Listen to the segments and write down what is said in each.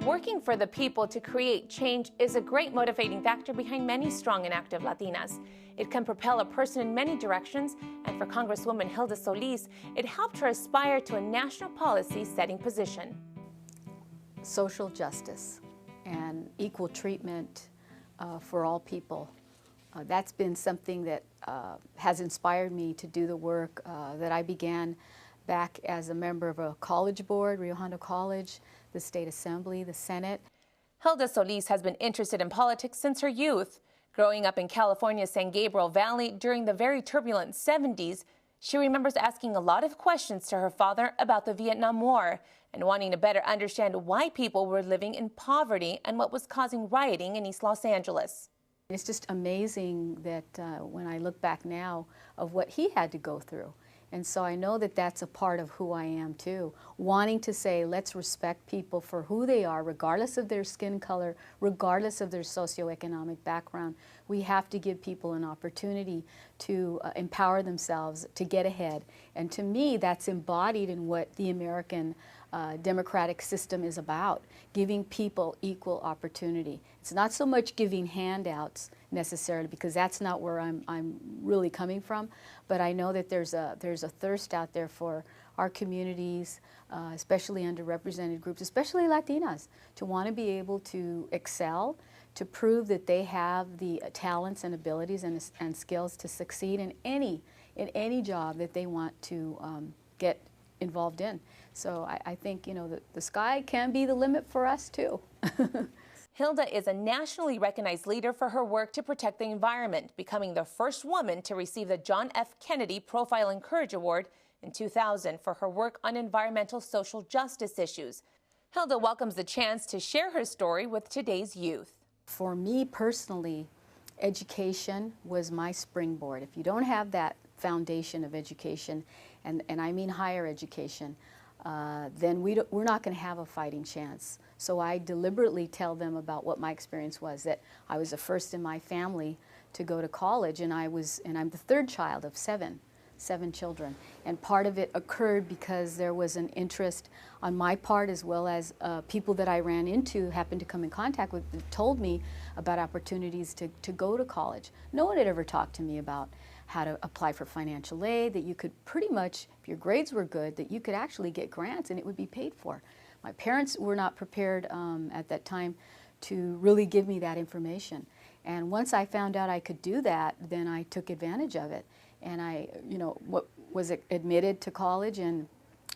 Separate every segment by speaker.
Speaker 1: Working for the people to create change is a great motivating factor behind many strong and active Latinas. It can propel a person in many directions, and for Congresswoman Hilda Solis, it helped her aspire to a national policy-setting position.
Speaker 2: Social justice and equal treatment for all people. That's been something that has inspired me to do the work that I began back as a member of a college board, Rio Hondo College, the State Assembly, the Senate.
Speaker 1: Hilda Solis has been interested in politics since her youth. Growing up in California's San Gabriel Valley during the very turbulent 70s, she remembers asking a lot of questions to her father about the Vietnam War and wanting to better understand why people were living in poverty and what was causing rioting in East Los Angeles.
Speaker 2: It's just amazing that when I look back now of what he had to go through. And so I know that that's a part of who I am too, wanting to say let's respect people for who they are, regardless of their skin color, regardless of their socioeconomic background. We have to give people an opportunity to empower themselves, to get ahead. And to me, that's embodied in what the American democratic system is about, giving people equal opportunity. It's not so much giving handouts necessarily, because that's not where I'm really coming from, but I know that there's a thirst out there for our communities, especially underrepresented groups, especially Latinas, to want to be able to excel, to prove that they have the talents and abilities and skills to succeed in any job that they want to get involved in. So I think, you know, the sky can be the limit for us too.
Speaker 1: Hilda is a nationally recognized leader for her work to protect the environment, becoming the first woman to receive the John F. Kennedy Profile and Courage Award in 2000 for her work on environmental social justice issues. Hilda welcomes the chance to share her story with today's youth.
Speaker 2: For me personally, education was my springboard. If you don't have that foundation of education, and I mean higher education, then we're not going to have a fighting chance. So I deliberately tell them about what my experience was, that I was the first in my family to go to college, and I'm the third child of seven children. And part of it occurred because there was an interest on my part, as well as people that I ran into, happened to come in contact with, that told me about opportunities to go to college. No one had ever talked to me about how to apply for financial aid, that you could pretty much, if your grades were good, that you could actually get grants and it would be paid for. My parents were not prepared at that time to really give me that information. And once I found out I could do that, then I took advantage of it. And I, you know, was admitted to college, and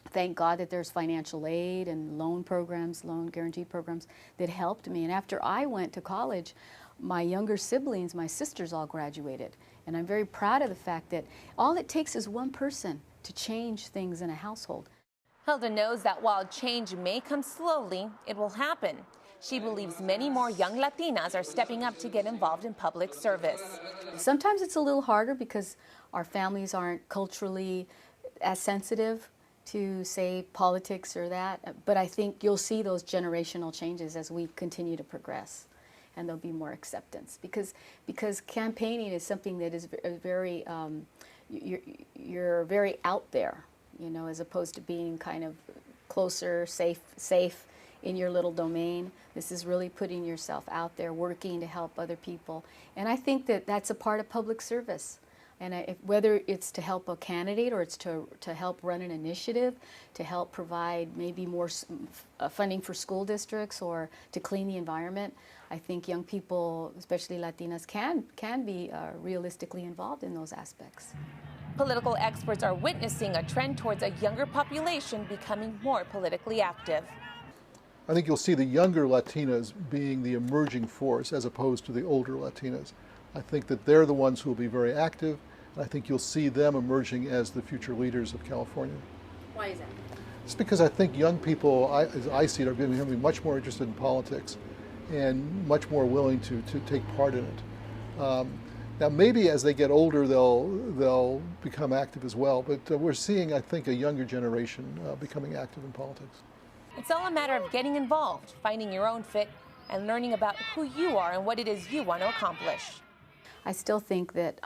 Speaker 2: thank God that there's financial aid and loan programs, loan guarantee programs that helped me. And after I went to college, my younger siblings, my sisters, all graduated. And I'm very proud of the fact that all it takes is one person to change things in a household.
Speaker 1: Hilda knows that while change may come slowly, it will happen. She believes many more young Latinas are stepping up to get involved in public service.
Speaker 2: Sometimes it's a little harder because our families aren't culturally as sensitive to, say, politics or that, but I think you'll see those generational changes as we continue to progress, and there'll be more acceptance, because campaigning is something that is very, you're very out there, you know, as opposed to being kind of closer, safe in your little domain. This is really putting yourself out there, working to help other people. And I think that that's a part of public service. And whether it's to help a candidate or it's to help run an initiative, to help provide maybe more funding for school districts or to clean the environment, I think young people, especially Latinas, can be realistically involved in those aspects.
Speaker 1: Political experts are witnessing a trend towards a younger population becoming more politically active.
Speaker 3: I think you'll see the younger Latinas being the emerging force as opposed to the older Latinas. I think that they're the ones who will be very active, and I think you'll see them emerging as the future leaders of California.
Speaker 1: Why is that?
Speaker 3: It's because I think young people, as I see it, are becoming much more interested in politics and much more willing to take part in it. Now, maybe as they get older, they'll become active as well, but we're seeing, I think, a younger generation becoming active in politics.
Speaker 1: It's all a matter of getting involved, finding your own fit, and learning about who you are and what it is you want to accomplish.
Speaker 2: I still think that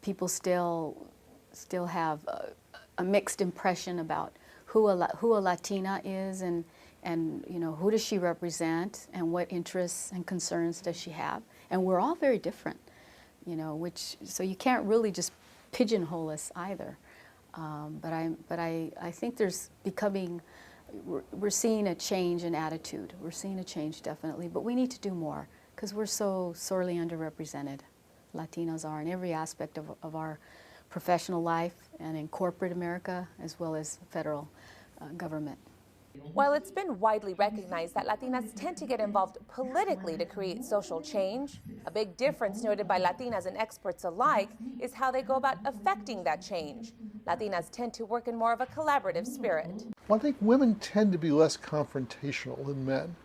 Speaker 2: people still have a mixed impression about who a Latina is, and and you know, who does she represent, and what interests and concerns does she have? And we're all very different, you know, so you can't really just pigeonhole us either. But I think we're seeing a change in attitude. We're seeing a change definitely, but we need to do more because we're so sorely underrepresented. Latinos are in every aspect of our professional life and in corporate America as well as federal government.
Speaker 1: While it's been widely recognized that Latinas tend to get involved politically to create social change, a big difference noted by Latinas and experts alike is how they go about affecting that change. Latinas tend to work in more of a collaborative spirit.
Speaker 3: Well, I think women tend to be less confrontational than men,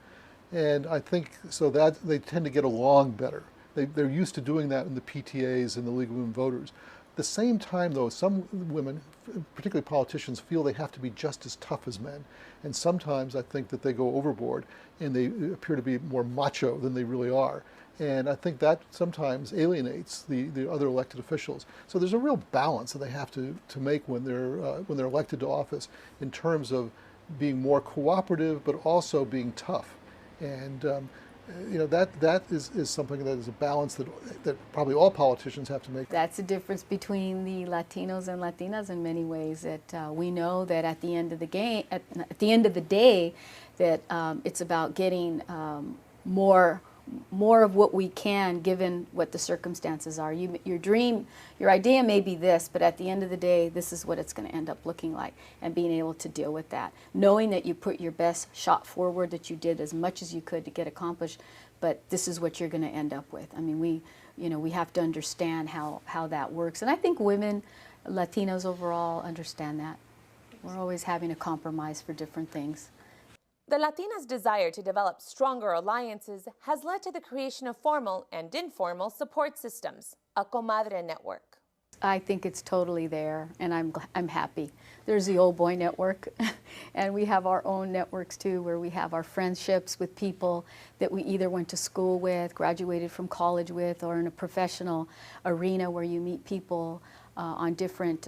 Speaker 3: and I think so that they tend to get along better. They're used to doing that in the PTAs and the League of Women Voters. At the same time, though, some women, particularly politicians, feel they have to be just as tough as men. And sometimes I think that they go overboard and they appear to be more macho than they really are. And I think that sometimes alienates the other elected officials. So there's a real balance that they have to make when they're elected to office in terms of being more cooperative, but also being tough. And you know, that is something that is a balance that probably all politicians have to make.
Speaker 2: That's the difference between the Latinos and Latinas in many ways. That we know that at the end of the game, at the end of the day, that it's about getting more of what we can, given what the circumstances are. Your idea may be this, but at the end of the day, this is what it's going to end up looking like, and being able to deal with that, knowing that you put your best shot forward, that you did as much as you could to get accomplished, but this is what you're going to end up with. I mean, we have to understand how that works, and I think women, Latinos overall, understand that. We're always having a compromise for different things.
Speaker 1: The Latinas' desire to develop stronger alliances has led to the creation of formal and informal support systems, a comadre network.
Speaker 2: I think it's totally there, and I'm happy. There's the Old Boy Network, and we have our own networks too, where we have our friendships with people that we either went to school with, graduated from college with, or in a professional arena where you meet people on different,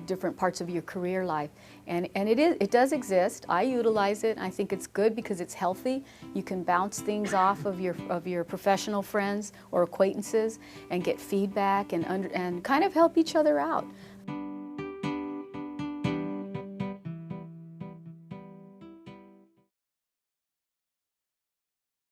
Speaker 2: different parts of your career life, and it does exist. I utilize it. I think it's good because it's healthy. You can bounce things off of your professional friends or acquaintances and get feedback and kind of help each other out.